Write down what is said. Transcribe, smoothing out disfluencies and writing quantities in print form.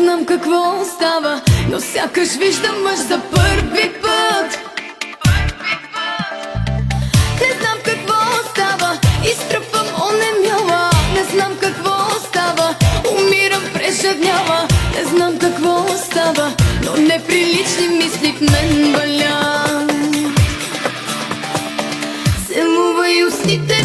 знам какво става, но сякаш виждам мъж за първи път. Не знам какво става, изтръпвам онемяла. Не знам какво става, умирам преживняла. Не знам какво става, но неприлични мисли в мен валя. Целувай устните